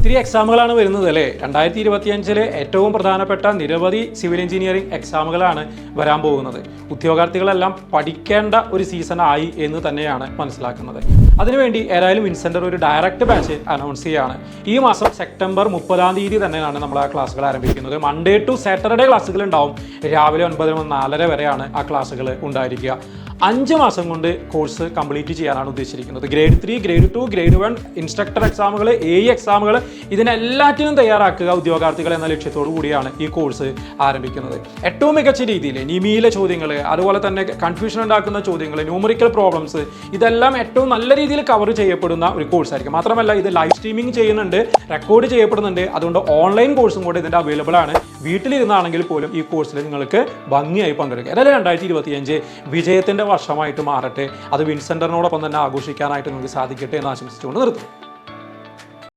ഒത്തിരി എക്സാമുകളാണ് വരുന്നത് അല്ലേ. 2025 ഏറ്റവും പ്രധാനപ്പെട്ട നിരവധി സിവിൽ എഞ്ചിനീയറിംഗ് എക്സാമുകളാണ് വരാൻ പോകുന്നത്. ഉദ്യോഗാർത്ഥികളെല്ലാം പഠിക്കേണ്ട ഒരു സീസൺ ആയി എന്ന് തന്നെയാണ് മനസ്സിലാക്കുന്നത്. അതിനുവേണ്ടി ഏതായാലും വിൻസെൻ്റർ ഒരു ഡയറക്റ്റ് ബാച്ച് അനൗൺസ് ചെയ്യുകയാണ്. ഈ മാസം സെപ്റ്റംബർ 30-ാം തീയതി തന്നെയാണ് നമ്മൾ ആ ക്ലാസ്സുകൾ ആരംഭിക്കുന്നത്. മൺഡേ ടു സാറ്റർഡേ ക്ലാസ്സുകൾ ഉണ്ടാവും. രാവിലെ 9 മുതൽ 4:30 വരെയാണ് ആ ക്ലാസ്സുകൾ ഉണ്ടായിരിക്കുക. 5 മാസം കൊണ്ട് കോഴ്സ് കംപ്ലീറ്റ് ചെയ്യാനാണ് ഉദ്ദേശിച്ചിരിക്കുന്നത്. ഗ്രേഡ് 3, ഗ്രേഡ് 2, ഗ്രേഡ് 1 ഇൻസ്ട്രക്ടർ എക്സാമുകൾ, AE എക്സാമുകൾ ഇതിനെല്ലാറ്റിനും തയ്യാറാക്കുക ഉദ്യോഗാർത്ഥികൾ എന്ന ലക്ഷ്യത്തോടു കൂടിയാണ് ഈ കോഴ്സ് ആരംഭിക്കുന്നത്. ഏറ്റവും മികച്ച രീതിയിൽ നിമിയിലെ ചോദ്യങ്ങൾ, അതുപോലെ തന്നെ കൺഫ്യൂഷൻ ഉണ്ടാക്കുന്ന ചോദ്യങ്ങൾ, ന്യൂമറിക്കൽ പ്രോബ്ലംസ് ഇതെല്ലാം ഏറ്റവും നല്ല രീതിയിൽ കവർ ചെയ്യപ്പെടുന്ന ഒരു കോഴ്സായിരിക്കും. മാത്രമല്ല ഇത് ലൈവ് സ്ട്രീമിംഗ് ചെയ്യുന്നുണ്ട്, റെക്കോർഡ് ചെയ്യപ്പെടുന്നുണ്ട്. അതുകൊണ്ട് ഓൺലൈൻ കോഴ്സും കൂടെ ഇതിൻ്റെ അവൈലബിൾ ആണ്. വീട്ടിലിരുന്നാണെങ്കിൽ പോലും ഈ കോഴ്സിൽ നിങ്ങൾക്ക് ഭംഗിയായി പങ്കെടുക്കുക. അതായത് 2025 വിജയത്തിൻ്റെ വർഷമായിട്ട് മാറട്ടെ. അത് വിൻസെൻ്ററിനോടൊപ്പം തന്നെ ആഘോഷിക്കാനായിട്ട് നിങ്ങൾക്ക് സാധിക്കട്ടെ എന്ന് ആശംസിച്ചുകൊണ്ട് നിർത്തും.